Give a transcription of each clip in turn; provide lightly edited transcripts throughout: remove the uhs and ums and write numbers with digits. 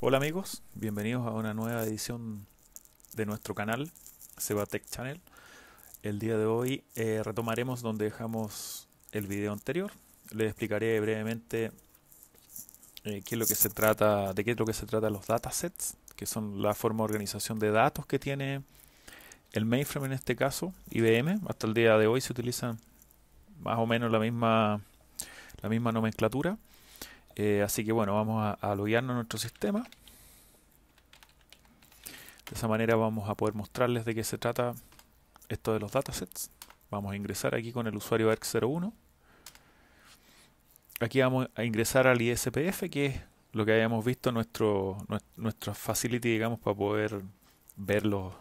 Hola amigos, bienvenidos a una nueva edición de nuestro canal Seba Tech Channel. El día de hoy retomaremos donde dejamos el video anterior. Les explicaré brevemente qué es lo que se trata, de qué es lo que se trata los datasets, que son la forma de organización de datos que tiene el mainframe en este caso, IBM. Hasta el día de hoy se utilizan más o menos la misma nomenclatura. Así que bueno, vamos a loguearnos en nuestro sistema. De esa manera vamos a poder mostrarles de qué se trata esto de los datasets. Vamos a ingresar aquí con el usuario ERC01. Aquí vamos a ingresar al ISPF, que es lo que habíamos visto en nuestra facility, digamos, para poder ver los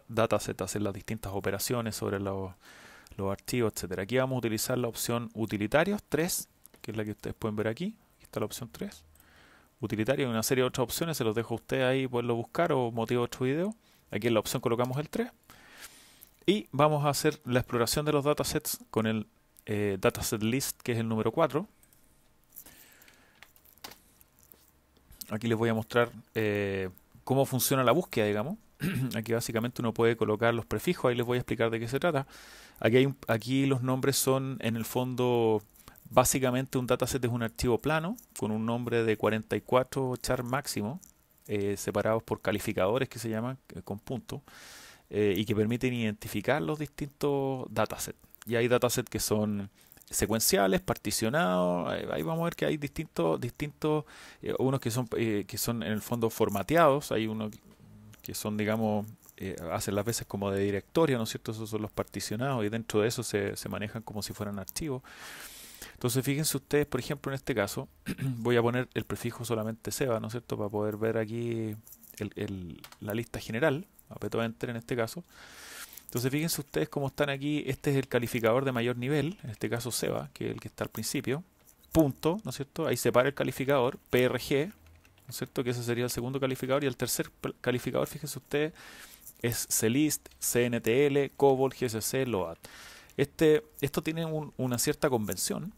datasets, hacer las distintas operaciones sobre los archivos, etcétera. Aquí vamos a utilizar la opción utilitarios 3, que es la que ustedes pueden ver aquí. Aquí está la opción 3. Utilitario y una serie de otras opciones, se los dejo a ustedes ahí poderlo buscar o motivo de otro video. Aquí en la opción colocamos el 3 y vamos a hacer la exploración de los datasets con el dataset list, que es el número 4. Aquí les voy a mostrar cómo funciona la búsqueda, digamos. Aquí básicamente uno puede colocar los prefijos, ahí les voy a explicar de qué se trata. Aquí los nombres son en el fondo. Básicamente un dataset es un archivo plano con un nombre de 44 char máximo, separados por calificadores que se llaman con punto, y que permiten identificar los distintos datasets. Y hay datasets que son secuenciales, particionados. Ahí vamos a ver que hay distintos unos que son en el fondo formateados. Hay unos que son, digamos, hacen las veces como de directorio, ¿no es cierto? Esos son los particionados y dentro de eso se manejan como si fueran archivos. Entonces fíjense ustedes, por ejemplo, en este caso, voy a poner el prefijo solamente Seba, ¿no es cierto? Para poder ver aquí la lista general. Aprieto Enter en este caso. Entonces fíjense ustedes cómo están aquí. Este es el calificador de mayor nivel, en este caso Seba, que es el que está al principio. Punto, ¿no es cierto? Ahí separa el calificador, PRG, ¿no es cierto? Que ese sería el segundo calificador. Y el tercer calificador, fíjense ustedes, es CList, CNTL, COBOL, GSC, LOAD. Esto tiene una cierta convención.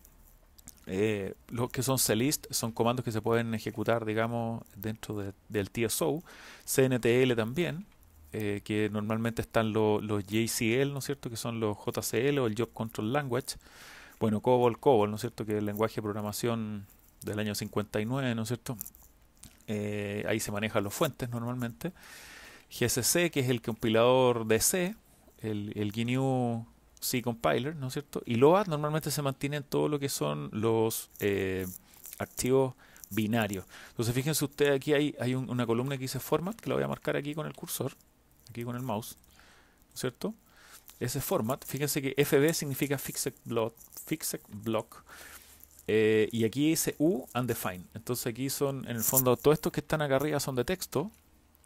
Los que son CList son comandos que se pueden ejecutar, digamos, dentro del TSO. CNTL también, que normalmente están los JCL, ¿no es cierto? Que son los JCL o el Job Control Language. Bueno, COBOL, ¿no es cierto? Que es el lenguaje de programación del año 59, ¿no es cierto? Ahí se manejan los fuentes normalmente. GCC, que es el compilador de C, el GNU C compiler, ¿no es cierto? Y LOAD normalmente se mantiene en todo lo que son los archivos binarios. Entonces fíjense ustedes, aquí hay una columna que dice format, que la voy a marcar aquí con el cursor, aquí con el mouse, ¿no es cierto? Ese format, fíjense que FB significa Fixed Block, y aquí dice U undefined. Entonces aquí son, en el fondo, todos estos que están acá arriba son de texto,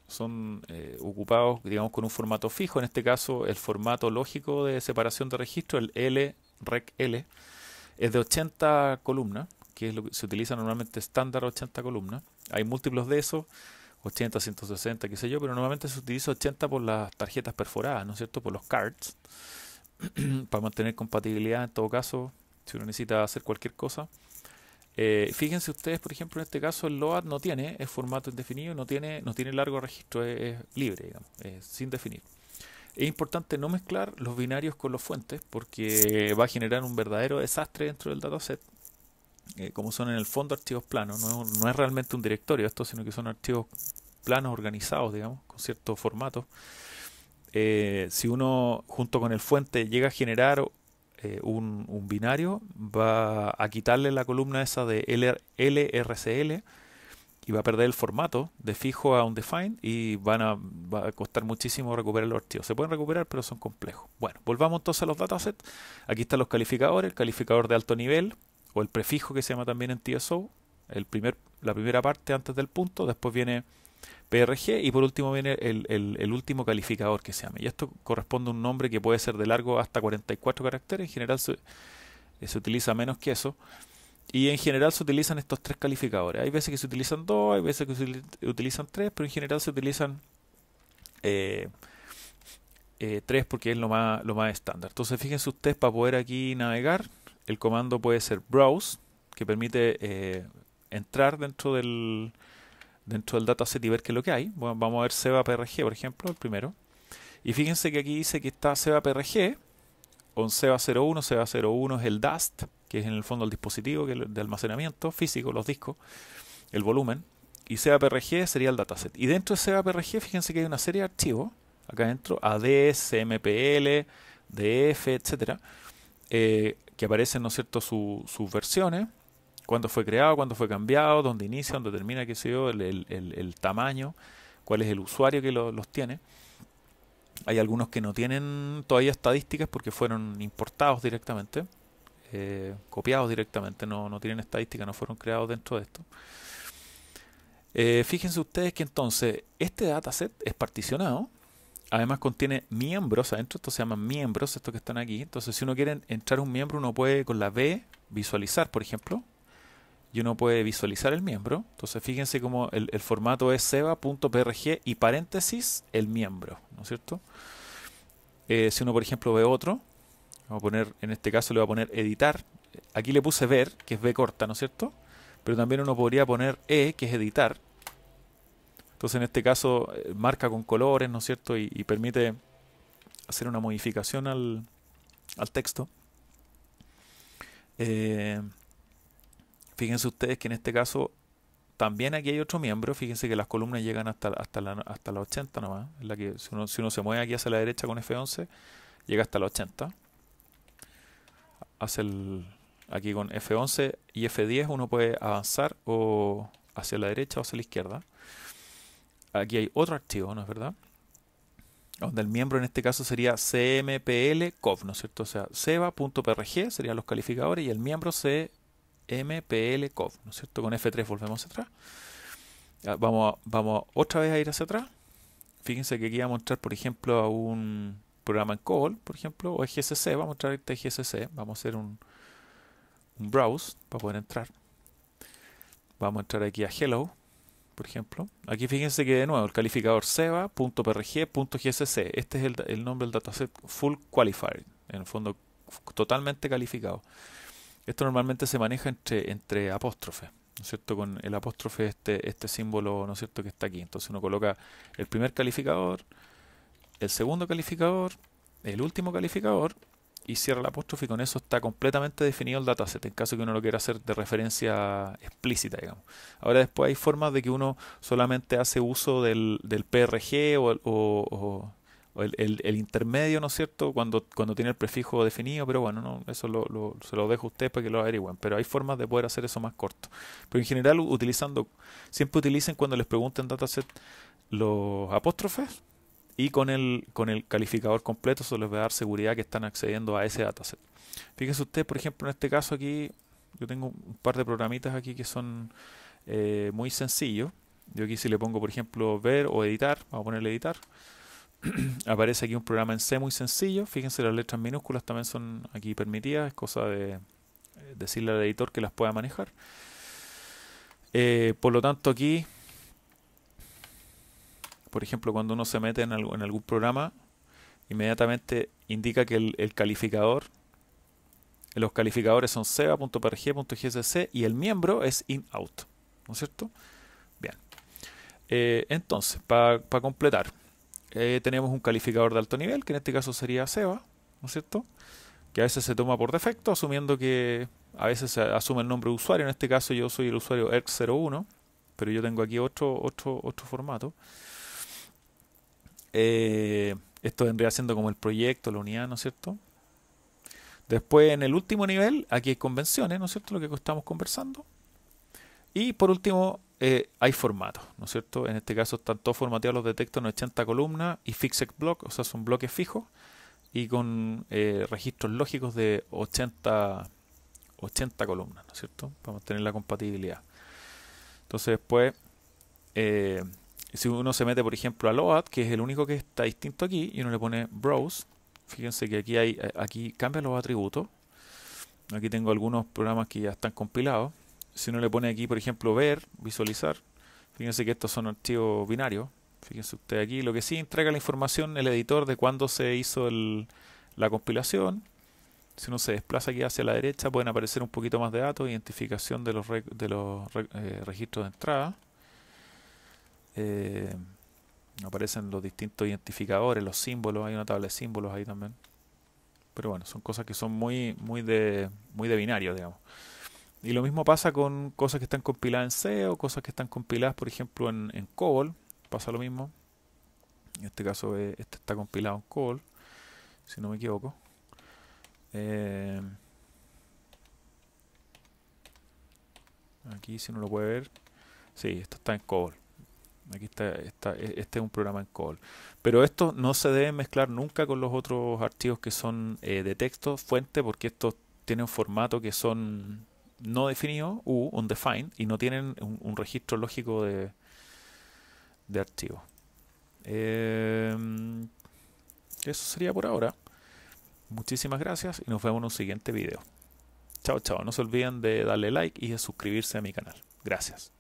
son ocupados, digamos, con un formato fijo. En este caso, el formato lógico de separación de registro, el LRECL, es de 80 columnas, que es lo que se utiliza normalmente estándar, 80 columnas. Hay múltiplos de esos, 80, 160, qué sé yo, pero normalmente se utiliza 80 por las tarjetas perforadas, ¿no es cierto? Por los cards, para mantener compatibilidad en todo caso, si uno necesita hacer cualquier cosa. Fíjense ustedes, por ejemplo, en este caso el LOAD no tiene, es formato indefinido, no tiene largo registro, es libre, digamos, sin definir. Es importante no mezclar los binarios con los fuentes porque va a generar un verdadero desastre dentro del dataset. Como son en el fondo archivos planos, no es realmente un directorio esto, sino que son archivos planos organizados, digamos, con cierto formato. Si uno junto con el fuente llega a generar un binario, va a quitarle la columna esa de LRCL y va a perder el formato de fijo a undefined y va a costar muchísimo recuperar los archivos. Se pueden recuperar, pero son complejos. Bueno, volvamos entonces a los datasets. Aquí están los calificadores, el calificador de alto nivel o el prefijo que se llama también en TSO, la primera parte antes del punto, después viene PRG y por último viene el último calificador que se llama. Y esto corresponde a un nombre que puede ser de largo hasta 44 caracteres. En general se utiliza menos que eso. Y en general se utilizan estos tres calificadores. Hay veces que se utilizan dos, hay veces que se utilizan tres, pero en general se utilizan tres porque es lo más estándar. Entonces fíjense ustedes, para poder aquí navegar, el comando puede ser browse, que permite entrar dentro dentro del dataset y ver qué es lo que hay. Bueno, vamos a ver SEBA-PRG, por ejemplo, el primero. Y fíjense que aquí dice que está SEBA-PRG, con SEBA01. SEBA01 es el DAST, que es en el fondo el dispositivo que es de almacenamiento físico, los discos, el volumen. Y SEBA-PRG sería el dataset. Y dentro de SEBA-PRG, fíjense que hay una serie de archivos, acá adentro, AD, CMPL, DF, etcétera, que aparecen, ¿no es cierto?, sus versiones, cuándo fue creado, cuándo fue cambiado, dónde inicia, dónde termina, qué sé yo, el tamaño, cuál es el usuario que los tiene. Hay algunos que no tienen todavía estadísticas porque fueron importados directamente, copiados directamente, no tienen estadísticas, no fueron creados dentro de esto. Fíjense ustedes que entonces este dataset es particionado. Además contiene miembros adentro, estos se llaman miembros, estos que están aquí. Entonces si uno quiere entrar un miembro, uno puede con la B visualizar, por ejemplo, y uno puede visualizar el miembro. Entonces fíjense cómo el formato es seba.prg y paréntesis el miembro, ¿no es cierto? Si uno, por ejemplo, ve otro, vamos a poner, en este caso le voy a poner editar. Aquí le puse ver, que es B corta, ¿no es cierto? Pero también uno podría poner E, que es editar. Entonces en este caso marca con colores, ¿no es cierto? Y permite hacer una modificación al texto. Fíjense ustedes que en este caso también aquí hay otro miembro. Fíjense que las columnas llegan hasta la 80 nomás. En la que si uno se mueve aquí hacia la derecha con F11, llega hasta la 80. Aquí con F11 y F10 uno puede avanzar o hacia la derecha o hacia la izquierda. Aquí hay otro archivo, ¿no es verdad? Donde el miembro en este caso sería cmplcov, ¿no es cierto? O sea, seba.prg serían los calificadores y el miembro cmplcov, ¿no es cierto? Con F3 volvemos hacia atrás. Vamos otra vez a ir hacia atrás. Fíjense que aquí vamos a entrar, por ejemplo, a un programa en COBOL, por ejemplo, o GCC. Vamos a entrar a este GCC. Vamos a hacer un browse para poder entrar. Vamos a entrar aquí a Hello, por ejemplo. Aquí fíjense que de nuevo el calificador seba.prg.gcc. Este es el nombre del dataset full qualified, en el fondo totalmente calificado. Esto normalmente se maneja entre apóstrofes, ¿no es cierto? Con el apóstrofe este símbolo, ¿no es cierto?, que está aquí. Entonces uno coloca el primer calificador, el segundo calificador, el último calificador y cierra el apóstrofe, y con eso está completamente definido el dataset, en caso que uno lo quiera hacer de referencia explícita, digamos. Ahora después hay formas de que uno solamente hace uso del PRG o el intermedio, ¿no es cierto?, cuando tiene el prefijo definido, pero bueno, no, eso se lo dejo a ustedes para que lo averigüen. Pero hay formas de poder hacer eso más corto. Pero en general, siempre utilicen cuando les pregunten dataset los apóstrofes, y con el calificador completo eso les va a dar seguridad que están accediendo a ese dataset. Fíjense ustedes, por ejemplo, en este caso aquí, yo tengo un par de programitas aquí que son muy sencillos. Yo aquí si le pongo, por ejemplo, ver o editar, vamos a ponerle editar, aparece aquí un programa en C muy sencillo. Fíjense, las letras minúsculas también son aquí permitidas, es cosa de decirle al editor que las pueda manejar. Por lo tanto aquí, por ejemplo, cuando uno se mete en algún programa, inmediatamente indica que el calificador, los calificadores son seba.prg.gcc y el miembro es in-out, ¿no es cierto? Bien. Entonces, para completar, tenemos un calificador de alto nivel, que en este caso sería Seba, ¿no es cierto?, que a veces se toma por defecto, asumiendo que a veces se asume el nombre de usuario. En este caso yo soy el usuario ERC01, pero yo tengo aquí otro formato. Esto vendría siendo como el proyecto, la unidad, ¿no es cierto? Después, en el último nivel, aquí hay convenciones, ¿no es cierto?, lo que estamos conversando. Y por último, hay formatos, ¿no es cierto? En este caso están todos formateados los de texto en 80 columnas y fixed block, o sea, son bloques fijos, y con registros lógicos de 80 columnas, ¿no es cierto?, para mantener la compatibilidad. Entonces después, si uno se mete, por ejemplo, a load, que es el único que está distinto aquí, y uno le pone browse, fíjense que aquí cambian los atributos. Aquí tengo algunos programas que ya están compilados. Si uno le pone aquí, por ejemplo, ver, visualizar, fíjense que estos son archivos binarios. Fíjense usted aquí, lo que sí entrega la información el editor de cuándo se hizo la compilación. Si uno se desplaza aquí hacia la derecha, pueden aparecer un poquito más de datos, identificación de los registros de entrada. eh, aparecen los distintos identificadores, los símbolos, hay una tabla de símbolos ahí también. Pero bueno, son cosas que son muy de binario, digamos. Y lo mismo pasa con cosas que están compiladas en C o cosas que están compiladas, por ejemplo, en COBOL. Pasa lo mismo. En este caso, este está compilado en COBOL, si no me equivoco. Eh, Aquí, si uno lo puede ver, sí, esto está en COBOL. Aquí este es un programa en COBOL. Pero esto no se debe mezclar nunca con los otros archivos que son de texto, fuente, porque estos tienen un formato que son no definidos, undefined, y no tienen un registro lógico de archivos. Eso sería por ahora. Muchísimas gracias y nos vemos en un siguiente video. Chao, chao. No se olviden de darle like y de suscribirse a mi canal. Gracias.